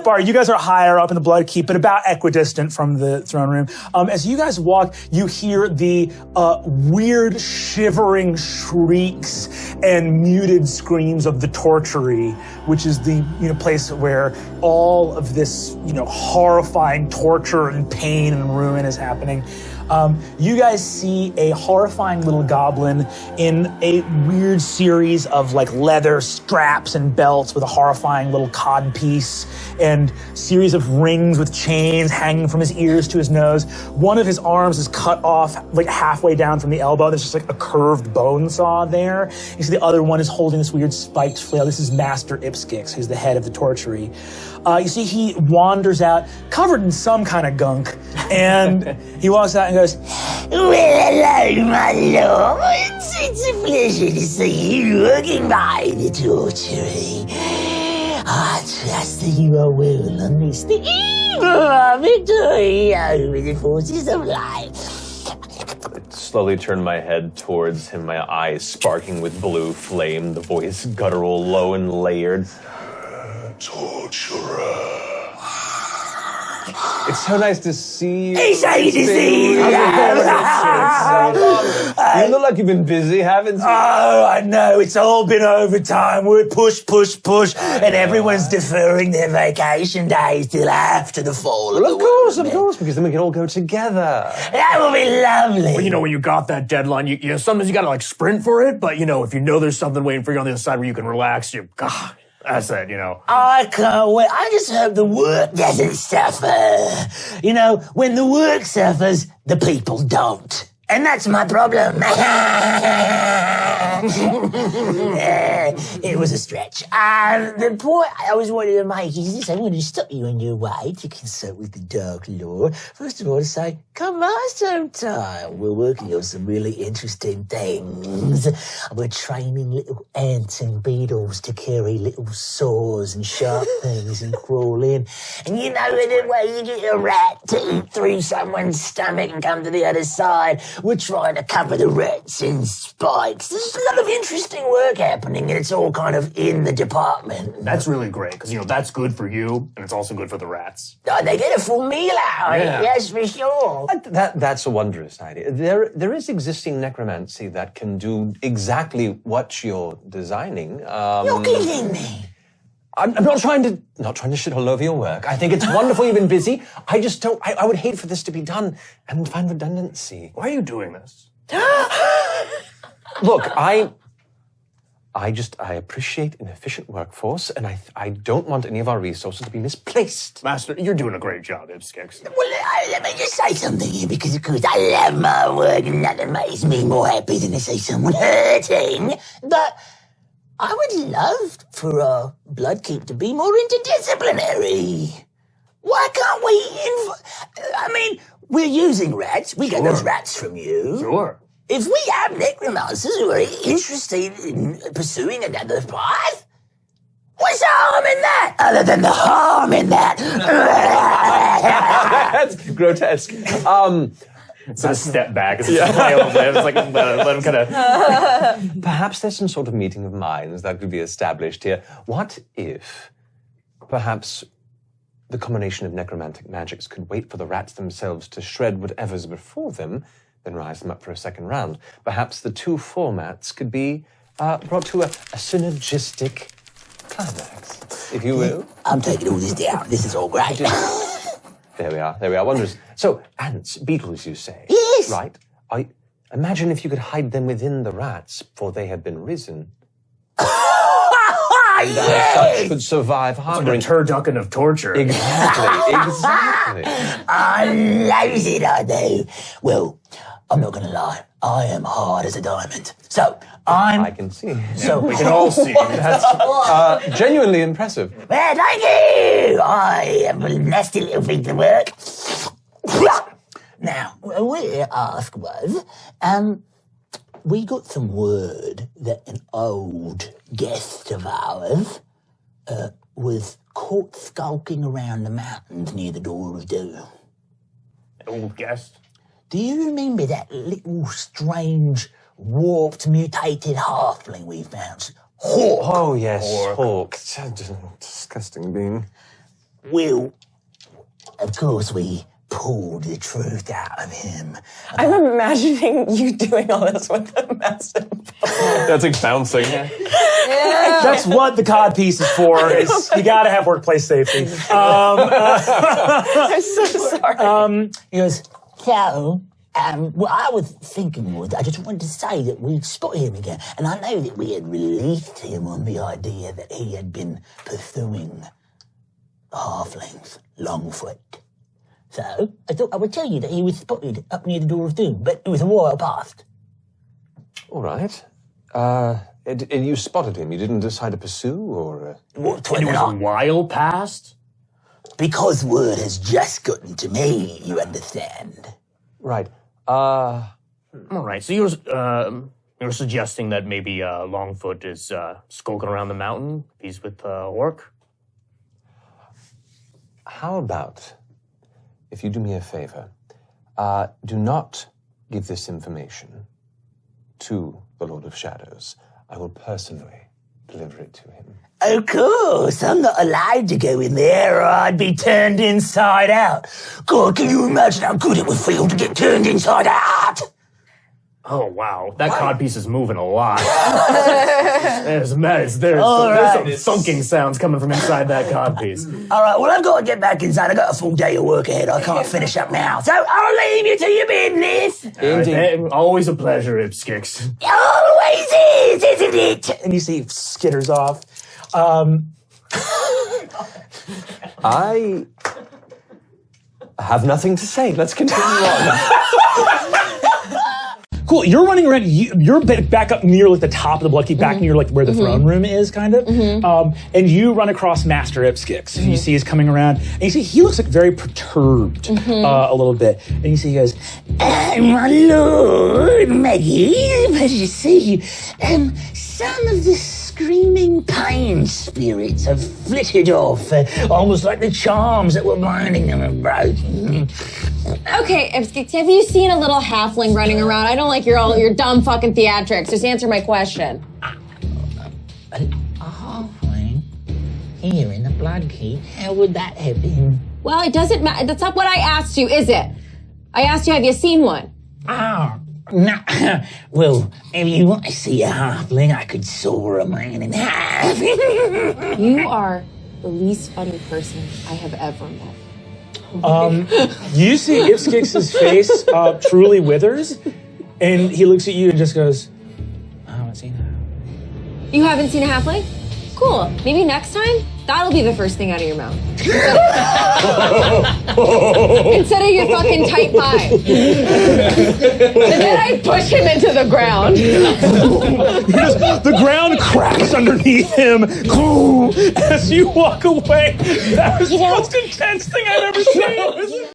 part, you guys are higher up in the Blood Keep, but about equidistant from the throne room. As you guys walk, you hear the weird shivering shrieks and muted screams of the tortury, which is the place where all of this horrifying torture and pain and ruin is happening. You guys see a horrifying little goblin in a weird series of leather straps and belts with a horrifying little codpiece and series of rings with chains hanging from his ears to his nose. One of his arms is cut off halfway down from the elbow. There's just a curved bone saw there. You see the other one is holding this weird spiked flail. This is Master Ipskix, who's the head of the tortury. You see he wanders out covered in some kind of gunk, and he walks out and goes, "Well, hello, my lords. It's a pleasure to see you working by the tortury. I trust that you are well on this the eve of victory over the forces of light." Slowly turn my head towards him, my eyes sparking with blue flame, the voice guttural, low and layered. "Torturer. It's so nice to see you. It's nice to see you. You look like you've been busy, haven't you?" Oh, I know. It's all been overtime. We're push, and everyone's deferring their vacation days till after the fall of the world. Of course, because then we can all go together. That will be lovely. Well, when you got that deadline, you sometimes you gotta sprint for it, but if you know there's something waiting for you on the other side where you can relax, God, that's it, I can't wait. I just hope the work doesn't suffer. When the work suffers, the people don't. And that's my problem. It was a stretch. The point I was wanting to make is this. I want to stop you on your way to consult with the Dark Lord. First of all, to say, come on sometime. We're working on some really interesting things. We're training little ants and beetles to carry little saws and sharp things and crawl in. And the way you get a rat to eat through someone's stomach and come to the other side. We're trying to cover the rats in spikes. There's a lot of interesting work happening, and it's all kind of in the department. That's really great, because, that's good for you, and it's also good for the rats. Oh, they get a full meal out of it, yes, for sure. That's a wondrous idea. There is existing necromancy that can do exactly what you're designing. You're kidding me. I'm not trying to shit all over your work. I think it's wonderful you've been busy. I just don't. I would hate for this to be done and find redundancy. Why are you doing this? Look, I appreciate an efficient workforce, and I don't want any of our resources to be misplaced. Master, you're doing a great job, Ipskix. Well, let me just say something here, because of course I love my work, and nothing makes me more happy than to see someone hurting. But I would love for our Bloodkeep to be more interdisciplinary. Why can't we we're using rats. We get those rats from you. Sure. If we have necromancers who are interested in pursuing another path, what's the harm in that? Other than the harm in that. That's grotesque. So step back. It's play a little bit. It's let him kind of. Perhaps there's some sort of meeting of minds that could be established here. What if, perhaps, the combination of necromantic magics could wait for the rats themselves to shred whatever's before them, then rise them up for a second round? Perhaps the two formats could be brought to a synergistic climax, if you will. I'm taking all this down. This is all great. There we are. Wondrous. So, ants, beetles, you say? Yes. Right. Imagine if you could hide them within the rats, for they have been risen. And as such could survive harboring. It's like a turducken of torture. Exactly. I love it, I do. Well, I'm not going to lie. I am hard as a diamond. So, I can see. So we can all see. That's genuinely impressive. Well, thank you. I am a nasty little thing to work. Now, what I ask was, we got some word that an old guest of ours was caught skulking around the mountains near the Door of Doom. An old guest? Do you remember that little strange, warped, mutated halfling we found? Hawk. Oh, yes, Hawk. Disgusting being. Well, of course we pulled the truth out of him. I'm imagining you doing all this with a massive That's like bouncing. That's what the cod piece is for. Is you got to have workplace safety. I'm so sorry. He goes, so, what I was thinking was, I just wanted to say that we spotted him again, and I know that we had released him on the idea that he had been pursuing halflings, Longfoot. So, I thought I would tell you that he was spotted up near the Door of Doom, but it was a while past. All right. And you spotted him. You didn't decide to pursue, or? What, And it was a while past? Because word has just gotten to me, you understand. Right. All right, so you're suggesting that maybe Longfoot is skulking around the mountain? He's with Orc? How about if you do me a favor? Do not give this information to the Lord of Shadows. I will personally deliver it to him. Of course, I'm not allowed to go in there or I'd be turned inside out. God, can you imagine how good it would feel to get turned inside out? Oh, wow. That codpiece is moving a lot. there's some thunking sounds coming from inside that codpiece. All right, well, I've got to get back inside. I've got a full day of work ahead. I can't finish up now. So I'll leave you to your business. Always a pleasure, Ipskix. Always is, isn't it? And you see he skitters off. I have nothing to say. Let's continue on. Cool. You're running around. You're back up near like the top of the Bloodkeep, back near like where the throne room is, kind of. And you run across Master Ipskix. You see he's coming around, and you see he looks like very perturbed a little bit. And you see he goes, My lord, Maggie, pleasure to see you. Some of the screaming pain spirits have flitted off, almost like the charms that were binding them have broken. Okay, Ipskix, have you seen a little halfling running around? I don't like your dumb fucking theatrics. Just answer my question. A halfling here in the Bloodkeep? How would that have been? Well, it doesn't matter. That's not what I asked you, is it? I asked you, have you seen one? Ah, no. Well, if you want to see a halfling, I could saw a man in half. You are the least funny person I have ever met. you see Ipskix's face truly withers, and he looks at you and just goes, I haven't seen her. You haven't seen a halfling? Cool. Maybe next time, that'll be the first thing out of your mouth. Instead of your fucking tight pie. And then I push him into the ground. The ground cracks underneath him as you walk away. That was the most intense thing I've ever seen.